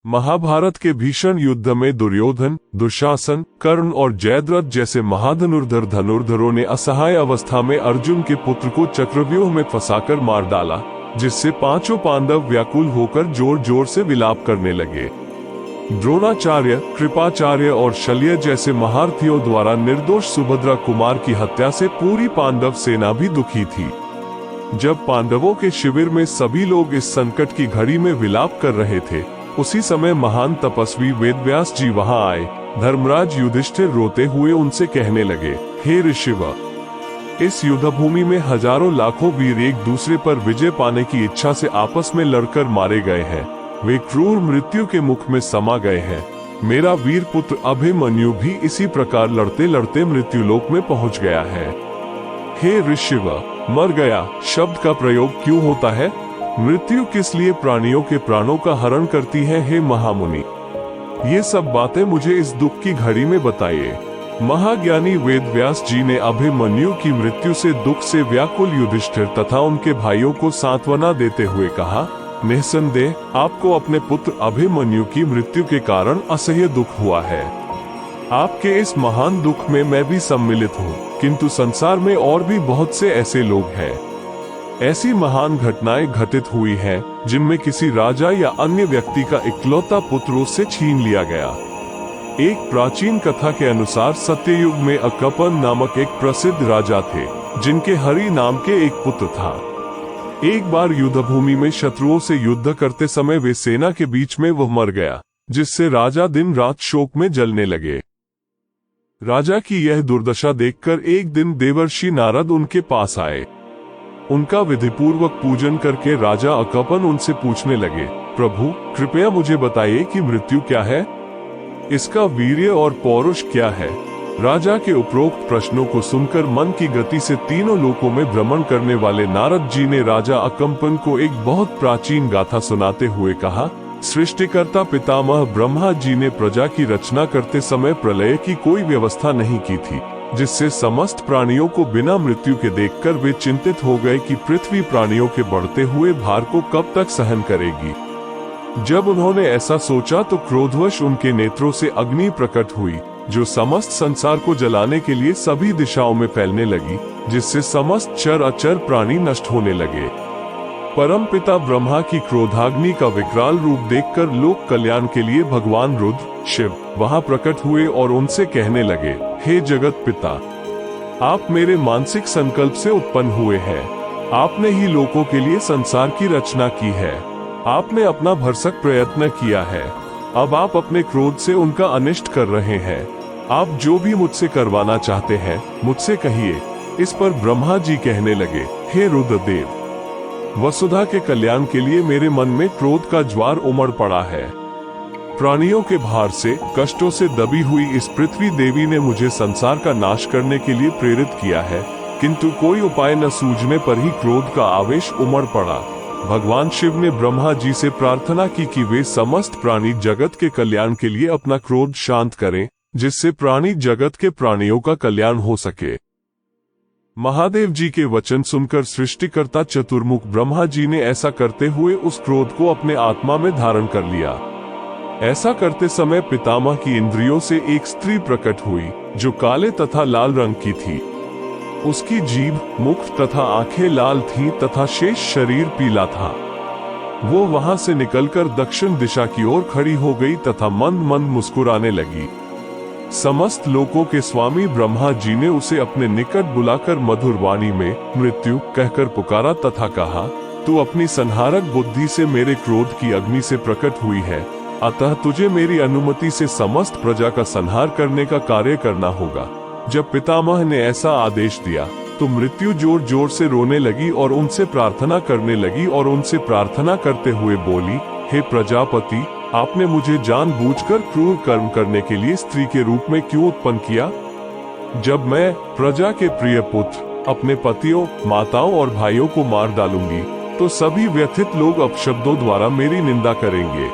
महाभारत के भीषण युद्ध में दुर्योधन, दुशासन, कर्ण और जयद्रथ जैसे महाधनुर्धर धनुर्धरों ने असहाय अवस्था में अर्जुन के पुत्र को चक्रव्यूह में फंसाकर मार डाला, जिससे पांचों पांडव व्याकुल होकर जोर जोर से विलाप करने लगे। द्रोणाचार्य, कृपाचार्य और शल्य जैसे महारथियों द्वारा निर्दोष सुभद्रा कुमार की हत्या से पूरी पांडव सेना भी दुखी थी। जब पांडवों के शिविर में सभी लोग इस संकट की घड़ी में विलाप कर रहे थे, उसी समय महान तपस्वी वेदव्यास जी वहां आए। धर्मराज युधिष्ठिर रोते हुए उनसे कहने लगे, हे ऋषिव, इस युद्ध भूमि में हजारों लाखों वीर एक दूसरे पर विजय पाने की इच्छा से आपस में लड़कर मारे गए हैं। वे क्रूर मृत्यु के मुख में समा गए हैं। मेरा वीर पुत्र अभिमन्यु भी इसी प्रकार लड़ते लड़ते मृत्युलोक में पहुंच गया है। हे ऋषिव, मर गया शब्द का प्रयोग क्यों होता है? मृत्यु किस लिए प्राणियों के प्राणों का हरण करती है? हे महामुनि, ये सब बातें मुझे इस दुख की घड़ी में बताइए। महाज्ञानी वेदव्यास जी ने अभिमन्यु की मृत्यु से दुख से व्याकुल युधिष्ठिर तथा उनके भाइयों को सांत्वना देते हुए कहा, निस्संदेह आपको अपने पुत्र अभिमन्यु की मृत्यु के कारण असह्य दुख हुआ है। आपके इस महान दुख में मैं भी सम्मिलित हूँ, किंतु संसार में और भी बहुत से ऐसे लोग हैं। ऐसी महान घटनाएं घटित हुई हैं, जिनमें किसी राजा या अन्य व्यक्ति का इकलौता पुत्र उससे छीन लिया गया। एक प्राचीन कथा के अनुसार सत्ययुग में अकपन नामक एक प्रसिद्ध राजा थे, जिनके हरि नाम के एक पुत्र था। एक बार युद्ध भूमि में शत्रुओं से युद्ध करते समय वे सेना के बीच में वह मर गया, जिससे राजा दिन रात शोक में जलने लगे। राजा की यह दुर्दशा देखकर एक दिन देवर्षि नारद उनके पास आए। उनका विधिपूर्वक पूजन करके राजा अकपन उनसे पूछने लगे, प्रभु कृपया मुझे बताइए कि मृत्यु क्या है, इसका वीर्य और पौरुष क्या है? राजा के उपरोक्त प्रश्नों को सुनकर मन की गति से तीनों लोकों में भ्रमण करने वाले नारद जी ने राजा अकम्पन को एक बहुत प्राचीन गाथा सुनाते हुए कहा, सृष्टिकर्ता पितामह ब्रह्मा जी ने प्रजा की रचना करते समय प्रलय की कोई व्यवस्था नहीं की थी, जिससे समस्त प्राणियों को बिना मृत्यु के देखकर वे चिंतित हो गए कि पृथ्वी प्राणियों के बढ़ते हुए भार को कब तक सहन करेगी। जब उन्होंने ऐसा सोचा तो क्रोधवश उनके नेत्रों से अग्नि प्रकट हुई, जो समस्त संसार को जलाने के लिए सभी दिशाओं में फैलने लगी, जिससे समस्त चर अचर प्राणी नष्ट होने लगे। परमपिता ब्रह्मा की क्रोधाग्नि का विकराल रूप देखकर लोक कल्याण के लिए भगवान रुद्र, शिव वहां प्रकट हुए और उनसे कहने लगे, हे जगत पिता, आप मेरे मानसिक संकल्प से उत्पन्न हुए हैं। आपने ही लोकों के लिए संसार की रचना की है। आपने अपना भरसक प्रयत्न किया है। अब आप अपने क्रोध से उनका अनिष्ट कर रहे हैं। आप जो भी मुझसे करवाना चाहते हैं मुझसे कहिए। इस पर ब्रह्मा जी कहने लगे, हे रुद्रदेव, वसुधा के कल्याण के लिए मेरे मन में क्रोध का ज्वार उमड़ पड़ा है। प्राणियों के भार से, कष्टों से दबी हुई इस पृथ्वी देवी ने मुझे संसार का नाश करने के लिए प्रेरित किया है, किंतु कोई उपाय न सूझने पर ही क्रोध का आवेश उमड़ पड़ा। भगवान शिव ने ब्रह्मा जी से प्रार्थना की कि वे समस्त प्राणी जगत के कल्याण के लिए अपना क्रोध शांत करें, जिससे प्राणी जगत के प्राणियों का कल्याण हो सके। महादेव जी के वचन सुनकर सृष्टिकर्ता चतुर्मुख ब्रह्मा जी ने ऐसा करते हुए उस क्रोध को अपने आत्मा में धारण कर लिया। ऐसा करते समय पितामह की इंद्रियों से एक स्त्री प्रकट हुई, जो काले तथा लाल रंग की थी। उसकी जीभ, मुख तथा आंखें लाल थीं तथा शेष शरीर पीला था। वो वहां से निकलकर दक्षिण दिशा की ओर खड़ी हो गई तथा मंद मंद मुस्कुराने लगी। समस्त लोकों के स्वामी ब्रह्मा जी ने उसे अपने निकट बुलाकर मधुर वाणी में मृत्यु कहकर पुकारा तथा कहा, तू अपनी संहारक बुद्धि से मेरे क्रोध की अग्नि से प्रकट हुई है, अतः तुझे मेरी अनुमति से समस्त प्रजा का संहार करने का कार्य करना होगा। जब पितामह ने ऐसा आदेश दिया तो मृत्यु जोर जोर से रोने लगी और उनसे प्रार्थना करने लगी और उनसे प्रार्थना करते हुए बोली, हे प्रजापति, आपने मुझे जानबूझकर क्रूर कर्म करने के लिए स्त्री के रूप में क्यों उत्पन्न किया? जब मैं प्रजा के प्रिय पुत्र अपने पतियों, माताओं और भाइयों को मार डालूंगी तो सभी व्यथित लोग अपशब्दों द्वारा मेरी निंदा करेंगे।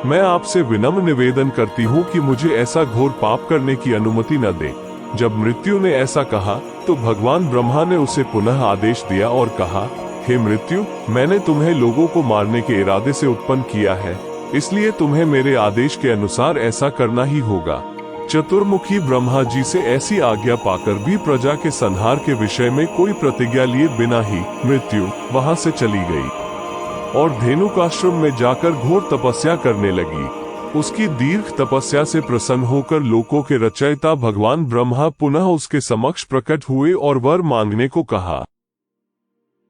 मैं आपसे विनम्र निवेदन करती हूँ कि मुझे ऐसा घोर पाप करने की अनुमति न दें। जब मृत्यु ने ऐसा कहा तो भगवान ब्रह्मा ने उसे पुनः आदेश दिया और कहा, हे मृत्यु, मैंने तुम्हें लोगों को मारने के इरादे से उत्पन्न किया है, इसलिए तुम्हें मेरे आदेश के अनुसार ऐसा करना ही होगा। चतुर्मुखी ब्रह्मा जी से ऐसी आज्ञा पाकर भी प्रजा के संहार के विषय में कोई प्रतिज्ञा लिए बिना ही मृत्यु वहां से चली गई और धेनुकाश्रम में जाकर घोर तपस्या करने लगी। उसकी दीर्घ तपस्या से प्रसन्न होकर लोकों के रचयिता भगवान ब्रह्मा पुनः उसके समक्ष प्रकट हुए और वर मांगने को कहा।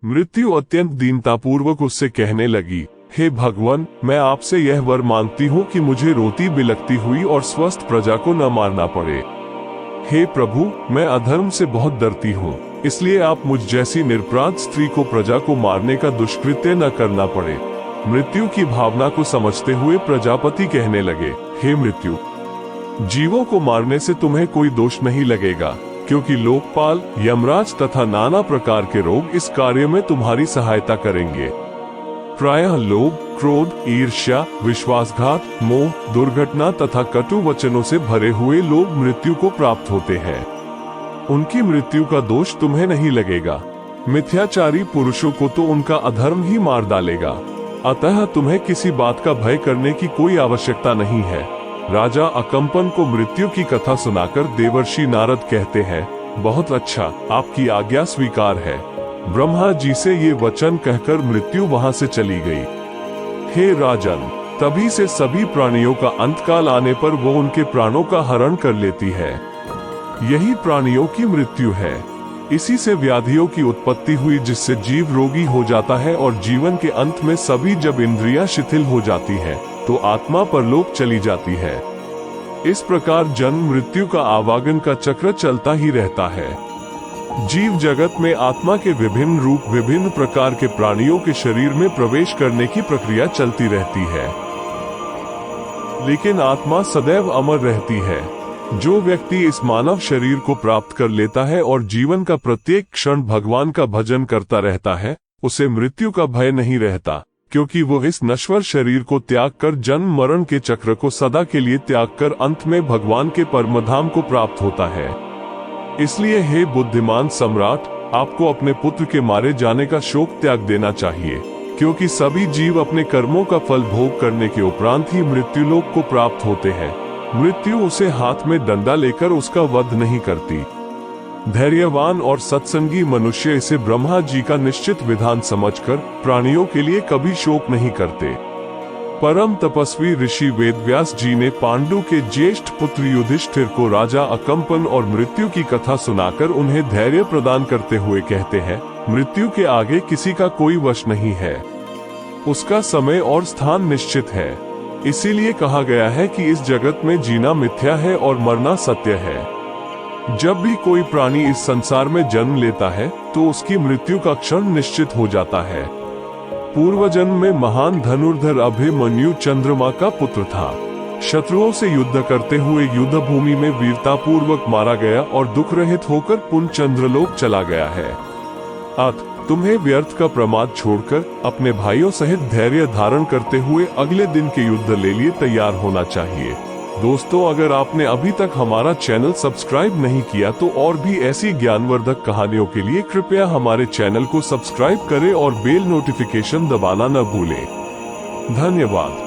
मृत्यु अत्यंत दीनतापूर्वक उससे कहने लगी, हे भगवान, मैं आपसे यह वर मांगती हूँ कि मुझे रोती बिलखती हुई और स्वस्थ प्रजा को न मारना पड़े। हे प्रभु, मैं अधर्म से बहुत डरती हूँ, इसलिए आप मुझ जैसी निरपराध स्त्री को प्रजा को मारने का दुष्कृत्य न करना पड़े। मृत्यु की भावना को समझते हुए प्रजापति कहने लगे, हे मृत्यु, जीवों को मारने से तुम्हें कोई दोष नहीं लगेगा, क्योंकि लोकपाल, यमराज तथा नाना प्रकार के रोग इस कार्य में तुम्हारी सहायता करेंगे। प्रायः लोभ, क्रोध, ईर्ष्या, विश्वासघात, मोह, दुर्घटना तथा कटु वचनों से भरे हुए लोग मृत्यु को प्राप्त होते हैं। उनकी मृत्यु का दोष तुम्हें नहीं लगेगा। मिथ्याचारी पुरुषों को तो उनका अधर्म ही मार डालेगा। अतः तुम्हें किसी बात का भय करने की कोई आवश्यकता नहीं है। राजा अकंपन को मृत्यु की कथा सुनाकर देवर्षि नारद कहते हैं, बहुत अच्छा, आपकी आज्ञा स्वीकार है। ब्रह्मा जी से ये वचन कहकर मृत्यु वहां से चली गई। हे राजन, तभी से सभी प्राणियों का अंतकाल आने पर वो उनके प्राणों का हरण कर लेती है। यही प्राणियों की मृत्यु है। इसी से व्याधियों की उत्पत्ति हुई, जिससे जीव रोगी हो जाता है और जीवन के अंत में सभी जब इंद्रियां शिथिल हो जाती हैं, तो आत्मा परलोक चली जाती है। इस प्रकार जन्म मृत्यु का आवागमन का चक्र चलता ही रहता है। जीव जगत में आत्मा के विभिन्न रूप विभिन्न प्रकार के प्राणियों के शरीर में प्रवेश करने की प्रक्रिया चलती रहती है, लेकिन आत्मा सदैव अमर रहती है। जो व्यक्ति इस मानव शरीर को प्राप्त कर लेता है और जीवन का प्रत्येक क्षण भगवान का भजन करता रहता है, उसे मृत्यु का भय नहीं रहता, क्योंकि वो इस नश्वर शरीर को त्याग कर जन्म मरण के चक्र को सदा के लिए त्याग कर अंत में भगवान के परमधाम को प्राप्त होता है। इसलिए हे बुद्धिमान सम्राट, आपको अपने पुत्र के मारे जाने का शोक त्याग देना चाहिए, क्योंकि सभी जीव अपने कर्मों का फल भोग करने के उपरांत ही मृत्युलोक को प्राप्त होते हैं। मृत्यु उसे हाथ में डंडा लेकर उसका वध नहीं करती। धैर्यवान और सत्संगी मनुष्य इसे ब्रह्मा जी का निश्चित विधान समझकर प्राणियों के लिए कभी शोक नहीं करते। परम तपस्वी ऋषि वेदव्यास जी ने पांडु के ज्येष्ठ पुत्र युधिष्ठिर को राजा अकंपन और मृत्यु की कथा सुनाकर उन्हें धैर्य प्रदान करते हुए कहते हैं, मृत्यु के आगे किसी का कोई वश नहीं है। उसका समय और स्थान निश्चित है। इसीलिए कहा गया है कि इस जगत में जीना मिथ्या है और मरना सत्य है। जब भी कोई प्राणी इस संसार में जन्म लेता है, तो उसकी मृत्यु का क्षण निश्चित हो जाता है। पूर्व जन्म में महान धनुर्धर अभिमन्यु चंद्रमा का पुत्र था। शत्रुओं से युद्ध करते हुए युद्ध भूमि में वीरतापूर्वक मारा गया और दुख रहित होकर पुनः चंद्रलोक चला गया है। अतः तुम्हें व्यर्थ का प्रमाद छोड़कर अपने भाइयों सहित धैर्य धारण करते हुए अगले दिन के युद्ध ले लिए तैयार होना चाहिए। दोस्तों, अगर आपने अभी तक हमारा चैनल सब्सक्राइब नहीं किया तो और भी ऐसी ज्ञानवर्धक कहानियों के लिए कृपया हमारे चैनल को सब्सक्राइब करें और बेल नोटिफिकेशन दबाना न भूलें। धन्यवाद।